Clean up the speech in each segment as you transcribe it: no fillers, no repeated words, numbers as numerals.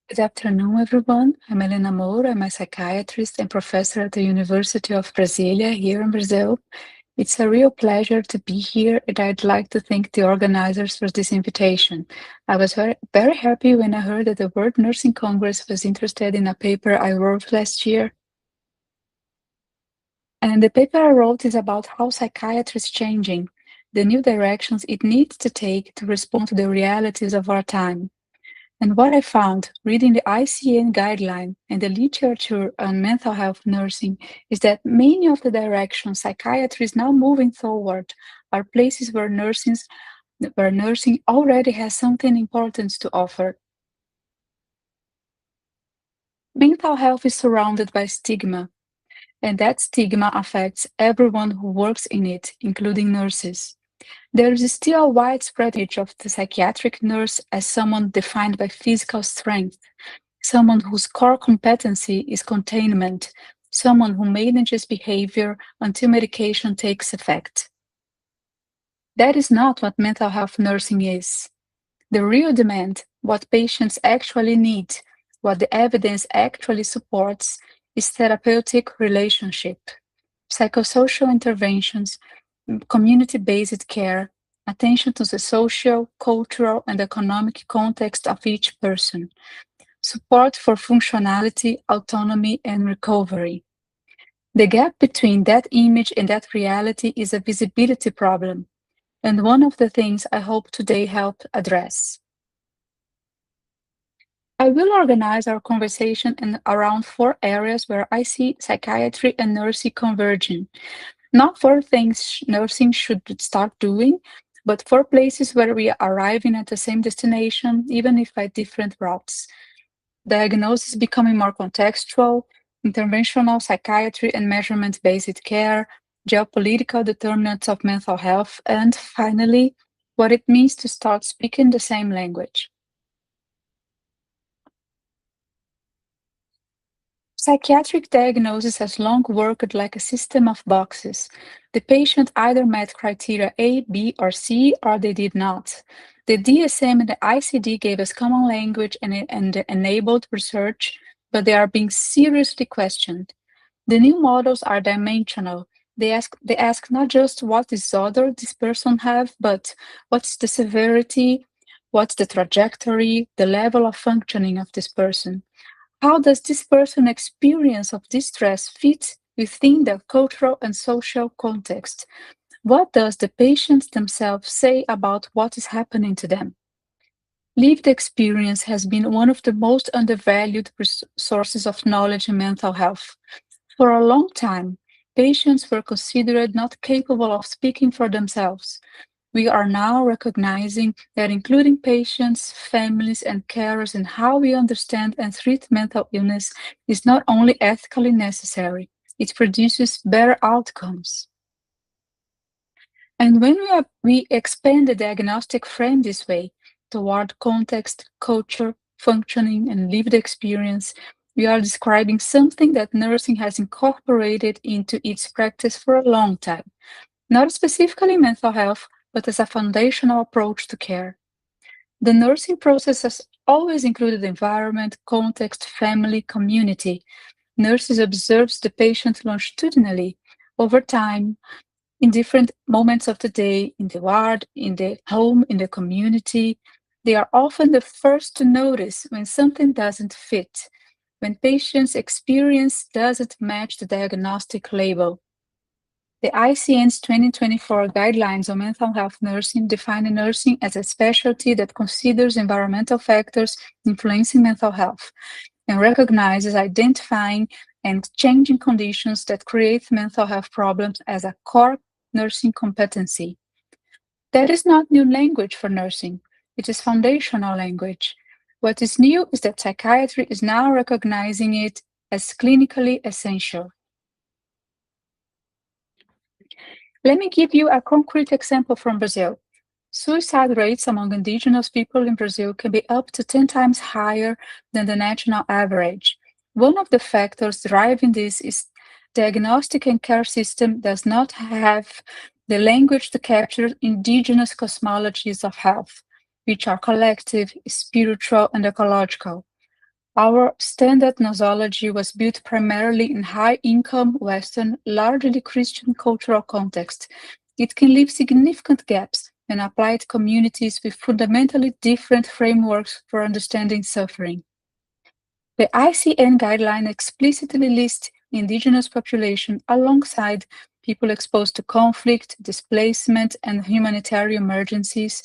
Good afternoon, everyone. I'm Helena Moura. I'm a psychiatrist and professor at the University of Brasília here in Brazil. It's a real pleasure to be here, and I'd like to thank the organizers for this invitation. I was very happy when I heard that the World Nursing Congress was interested in a paper I wrote last year. And the paper I wrote is about how psychiatry is changing, the new directions it needs to take to respond to the realities of our time. And what I found reading the ICN guideline and the literature on mental health nursing is that many of the directions psychiatry is now moving toward are places where nursing already has something important to offer. Mental health is surrounded by stigma, and that stigma affects everyone who works in it, including nurses. There is still a widespread image of the psychiatric nurse as someone defined by physical strength, someone whose core competency is containment, someone who manages behavior until medication takes effect. That is not what mental health nursing is. The real demand, what patients actually need, what the evidence actually supports, is therapeutic relationship, psychosocial interventions, community-based care, attention to the social, cultural, and economic context of each person, support for functionality, autonomy, and recovery. The gap between that image and that reality is a visibility problem, and one of the things I hope today help address. I will organize our conversation in around 4 areas where I see psychiatry and nursing converging. Not 4 things nursing should start doing, but 4 places where we are arriving at the same destination, even if by different routes. Diagnosis becoming more contextual, interventional psychiatry and measurement-based care, geopolitical determinants of mental health, and finally, what it means to start speaking the same language. Psychiatric diagnosis has long worked like a system of boxes. The patient either met criteria A, B, or C, or they did not. The DSM and the ICD gave us common language and enabled research, but they are being seriously questioned. The new models are dimensional. They ask not just what disorder this person have, but what's the severity, what's the trajectory, the level of functioning of this person. How does this person's experience of distress fit within their cultural and social context? What does the patients themselves say about what is happening to them? Lived experience has been one of the most undervalued sources of knowledge in mental health. For a long time, patients were considered not capable of speaking for themselves. We are now recognizing that including patients, families, and carers in how we understand and treat mental illness is not only ethically necessary, it produces better outcomes. And when we expand the diagnostic frame this way, toward context, culture, functioning, and lived experience, we are describing something that nursing has incorporated into its practice for a long time, not specifically mental health, but as a foundational approach to care. The nursing process has always included environment, context, family, community. Nurses observes the patient longitudinally over time, in different moments of the day, in the ward, in the home, in the community. They are often the first to notice when something doesn't fit, when patient's experience doesn't match the diagnostic label. The ICN's 2024 guidelines on mental health nursing define nursing as a specialty that considers environmental factors influencing mental health and recognizes identifying and changing conditions that create mental health problems as a core nursing competency. That is not new language for nursing, it is foundational language. What is new is that psychiatry is now recognizing it as clinically essential. Let me give you a concrete example from Brazil. Suicide rates among indigenous people in Brazil can be up to 10 times higher than the national average. One of the factors driving this is diagnostic and care system does not have the language to capture indigenous cosmologies of health, which are collective, spiritual, and ecological. Our standard nosology was built primarily in high-income, Western, largely Christian cultural context. It can leave significant gaps when applied to communities with fundamentally different frameworks for understanding suffering. The ICN guideline explicitly lists indigenous population alongside people exposed to conflict, displacement, and humanitarian emergencies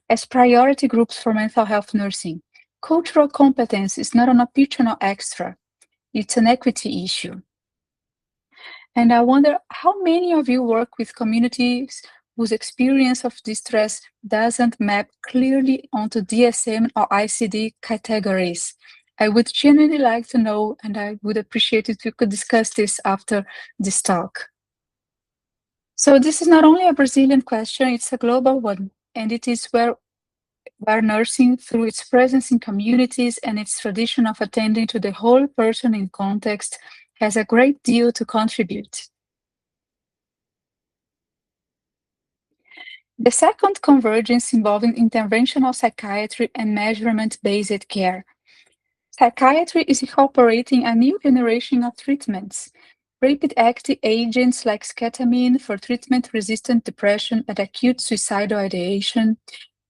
as priority groups for mental health nursing. Cultural competence is not an optional extra, it's an equity issue. And I wonder how many of you work with communities whose experience of distress doesn't map clearly onto DSM or ICD categories. I would genuinely like to know, and I would appreciate it if we could discuss this after this talk. So this is not only a Brazilian question, it's a global one, and it is where nursing, through its presence in communities and its tradition of attending to the whole person in context, has a great deal to contribute. The second convergence involving interventional psychiatry and measurement-based care. Psychiatry is incorporating a new generation of treatments. Rapid-acting agents like sketamine for treatment-resistant depression and acute suicidal ideation,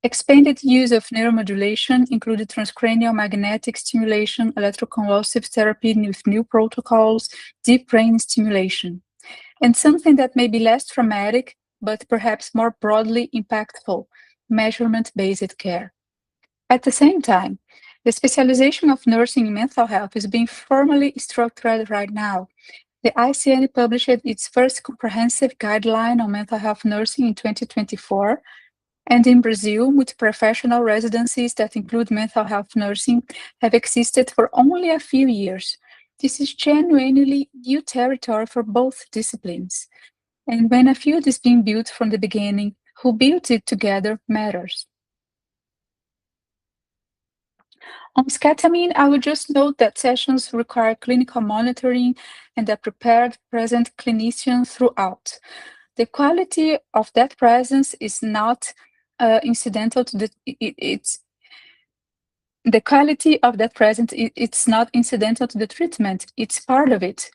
expanded use of neuromodulation, including transcranial magnetic stimulation, electroconvulsive therapy with new protocols, deep brain stimulation, and something that may be less traumatic, but perhaps more broadly impactful, measurement-based care. At the same time, the specialization of nursing in mental health is being formally structured right now. The ICN published its first comprehensive guideline on mental health nursing in 2024, and in Brazil, multi-professional residencies that include mental health nursing have existed for only a few years. This is genuinely new territory for both disciplines. And when a field is being built from the beginning, who built it together matters. On sketamine, I would just note that sessions require clinical monitoring and a prepared, present clinician throughout. The quality of that presence is not incidental to the quality of that presence. It's not incidental to the treatment. It's part of it.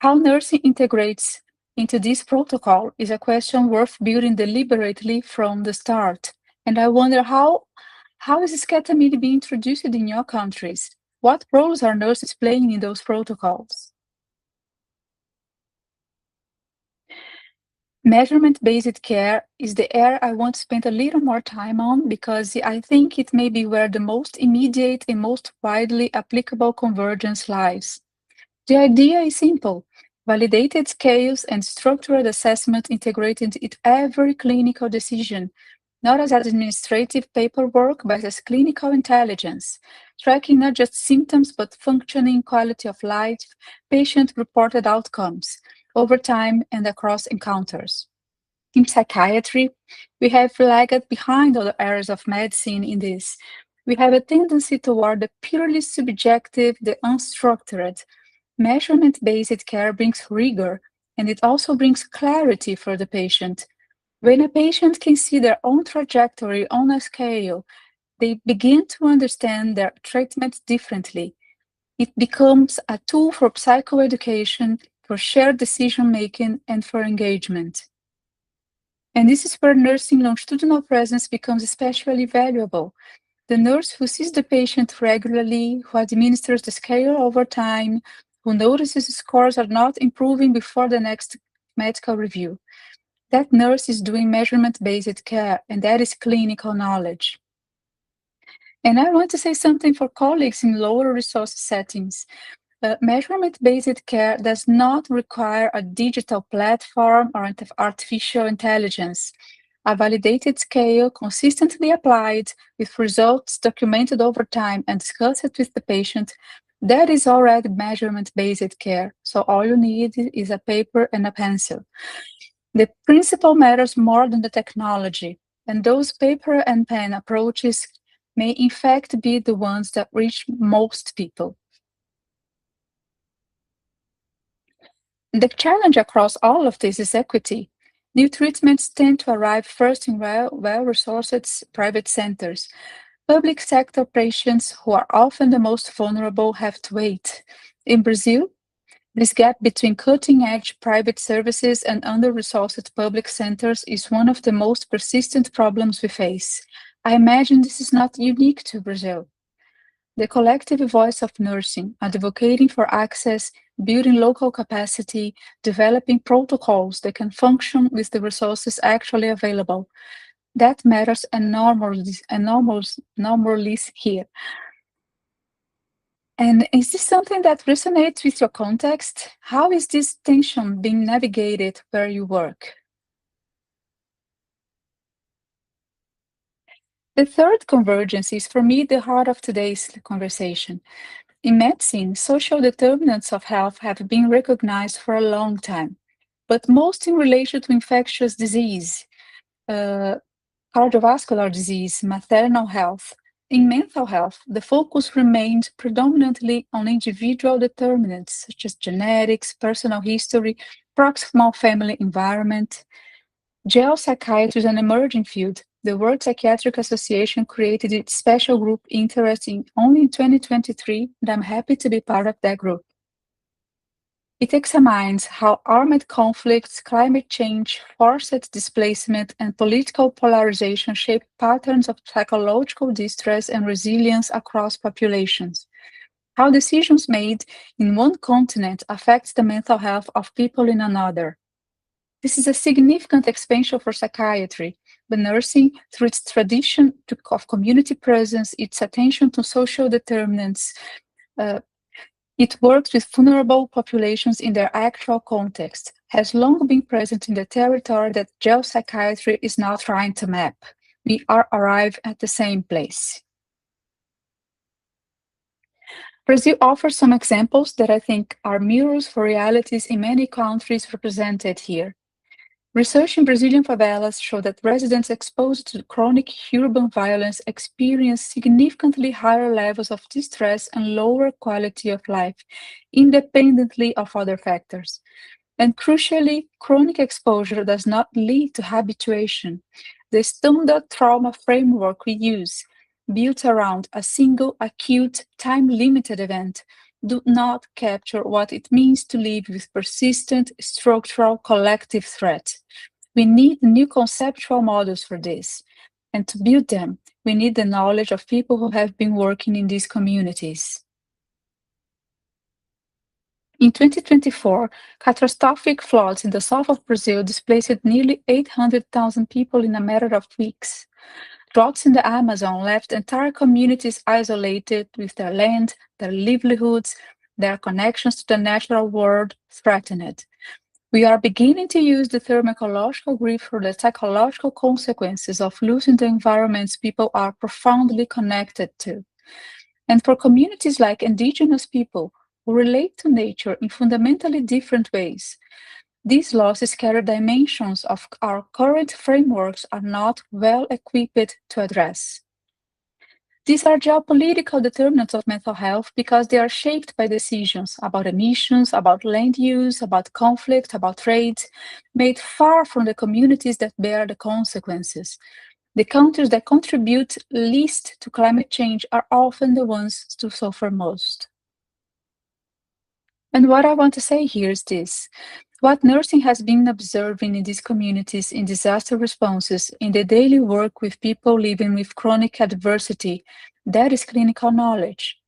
How nursing integrates into this protocol is a question worth building deliberately from the start. And I wonder how is ketamine being introduced in your countries? What roles are nurses playing in those protocols? Measurement-based care is the area I want to spend a little more time on because I think it may be where the most immediate and most widely applicable convergence lies. The idea is simple: validated scales and structured assessment integrated into every clinical decision, not as administrative paperwork, but as clinical intelligence, tracking not just symptoms, but functioning, quality of life, patient-reported outcomes, over time and across encounters. In psychiatry, we have lagged behind other areas of medicine in this. We have a tendency toward the purely subjective, the unstructured. Measurement-based care brings rigor, and it also brings clarity for the patient. When a patient can see their own trajectory on a scale, they begin to understand their treatment differently. It becomes a tool for psychoeducation, for shared decision-making, and for engagement. And this is where nursing longitudinal presence becomes especially valuable. The nurse who sees the patient regularly, who administers the scale over time, who notices scores are not improving before the next medical review. That nurse is doing measurement-based care, and that is clinical knowledge. And I want to say something for colleagues in lower resource settings. Measurement-based care does not require a digital platform or artificial intelligence. A validated scale, consistently applied, with results documented over time and discussed with the patient, that is already measurement-based care. So all you need is a paper and a pencil. The principle matters more than the technology, and those paper and pen approaches may in fact be the ones that reach most people. The challenge across all of this is equity. New treatments tend to arrive first in well-resourced private centers. Public sector patients, who are often the most vulnerable, have to wait. In Brazil, this gap between cutting-edge private services and under-resourced public centers is one of the most persistent problems we face. I imagine this is not unique to Brazil. The collective voice of nursing, advocating for access, building local capacity, developing protocols that can function with the resources actually available. That matters enormously here. And is this something that resonates with your context? How is this tension being navigated where you work? The third convergence is, for me, the heart of today's conversation. In medicine, social determinants of health have been recognized for a long time, but most in relation to infectious disease, uh, cardiovascular disease, maternal health. In mental health, the focus remained predominantly on individual determinants such as genetics, personal history, proximal family environment. Geopsychiatry is an emerging field. The World Psychiatric Association created its special group interesting only in 2023, and I'm happy to be part of that group. It examines how armed conflicts, climate change, forced displacement, and political polarization shape patterns of psychological distress and resilience across populations. How decisions made in one continent affect the mental health of people in another. This is a significant expansion for psychiatry, but nursing, through its tradition of community presence, its attention to social determinants, it works with vulnerable populations in their actual context, has long been present in the territory that geopsychiatry is now trying to map. We are arrived at the same place. Brazil offers some examples that I think are mirrors for realities in many countries represented here. Research in Brazilian favelas show that residents exposed to chronic urban violence experience significantly higher levels of distress and lower quality of life, independently of other factors. And crucially, chronic exposure does not lead to habituation. The standard trauma framework we use, built around a single acute, time-limited event, do not capture what it means to live with persistent, structural, collective threat. We need new conceptual models for this. And to build them, we need the knowledge of people who have been working in these communities. In 2024, catastrophic floods in the south of Brazil displaced nearly 800,000 people in a matter of weeks. Droughts in the Amazon left entire communities isolated with their land, their livelihoods, their connections to the natural world threatened. We are beginning to use the term ecological grief for the psychological consequences of losing the environments people are profoundly connected to. And for communities like indigenous people who relate to nature in fundamentally different ways, these losses carry dimensions of our current frameworks are not well equipped to address. These are geopolitical determinants of mental health because they are shaped by decisions about emissions, about land use, about conflict, about trade, made far from the communities that bear the consequences. The countries that contribute least to climate change are often the ones to suffer most. And what I want to say here is this. What nursing has been observing in these communities in disaster responses, in the daily work with people living with chronic adversity, that is clinical knowledge.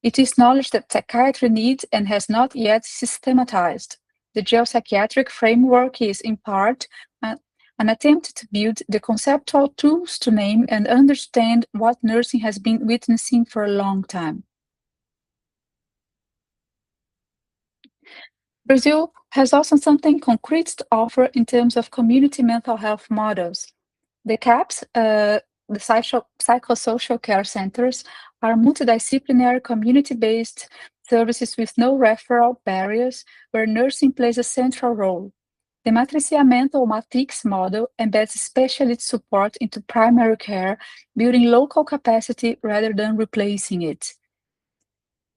It is knowledge that psychiatry needs and has not yet systematized. The geopsychiatric framework is, in part, an attempt to build the conceptual tools to name and understand what nursing has been witnessing for a long time. Brazil has also something concrete to offer in terms of community mental health models. The CAPS, the psychosocial care centers, are multidisciplinary, community-based services with no referral barriers, where nursing plays a central role. The matriciamento or matrix model embeds specialist support into primary care, building local capacity rather than replacing it.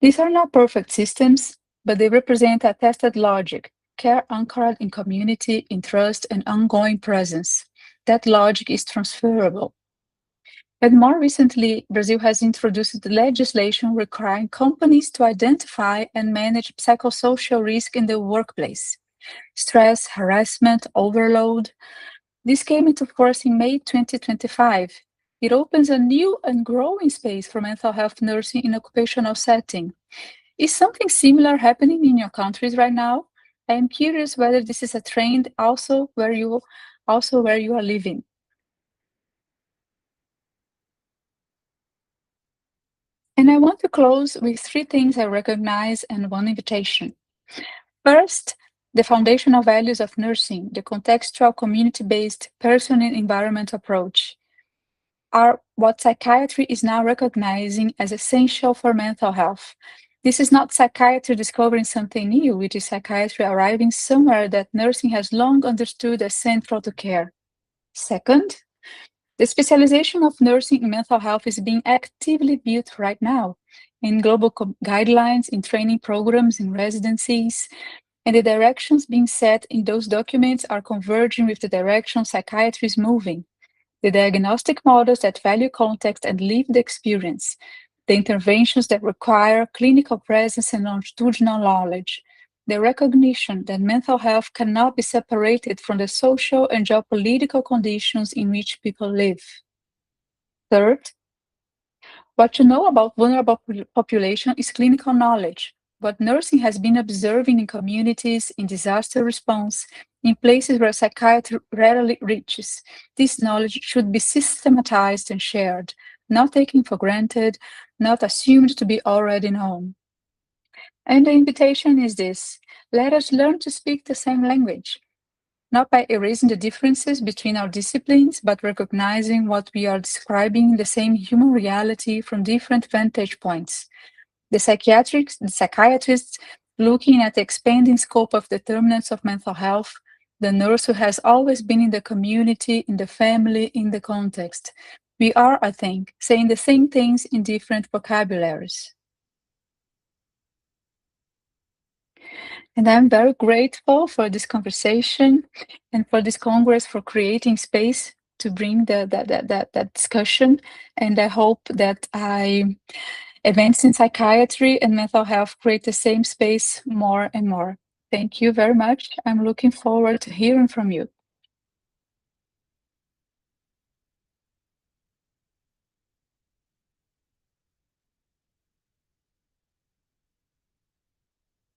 These are not perfect systems, but they represent a tested logic, care anchored in community, in trust, and ongoing presence. That logic is transferable. And more recently, Brazil has introduced legislation requiring companies to identify and manage psychosocial risk in the workplace. Stress, harassment, overload. This came into force in May 2025. It opens a new and growing space for mental health nursing in occupational setting. Is something similar happening in your countries right now? I am curious whether this is a trend also where you are living. And I want to close with three things I recognize and one invitation. First, the foundational values of nursing, the contextual, community-based, person and environment approach, are what psychiatry is now recognizing as essential for mental health. This is not psychiatry discovering something new, it is psychiatry arriving somewhere that nursing has long understood as central to care. Second, the specialization of nursing in mental health is being actively built right now in global guidelines, in training programs, in residencies, and the directions being set in those documents are converging with the direction psychiatry is moving. The diagnostic models that value context and lived experience, the interventions that require clinical presence and longitudinal knowledge, the recognition that mental health cannot be separated from the social and geopolitical conditions in which people live. Third, what you know about vulnerable population is clinical knowledge. What nursing has been observing in communities, in disaster response, in places where psychiatry rarely reaches. This knowledge should be systematized and shared, not taken for granted, not assumed to be already known. And the invitation is this: let us learn to speak the same language, not by erasing the differences between our disciplines, but recognizing what we are describing the same human reality from different vantage points. The psychiatrists looking at the expanding scope of determinants of mental health, the nurse who has always been in the community, in the family, in the context. We are, I think, saying the same things in different vocabularies. And I'm very grateful for this conversation and for this Congress for creating space to bring that discussion. And I hope that events in psychiatry and mental health create the same space more and more. Thank you very much. I'm looking forward to hearing from you.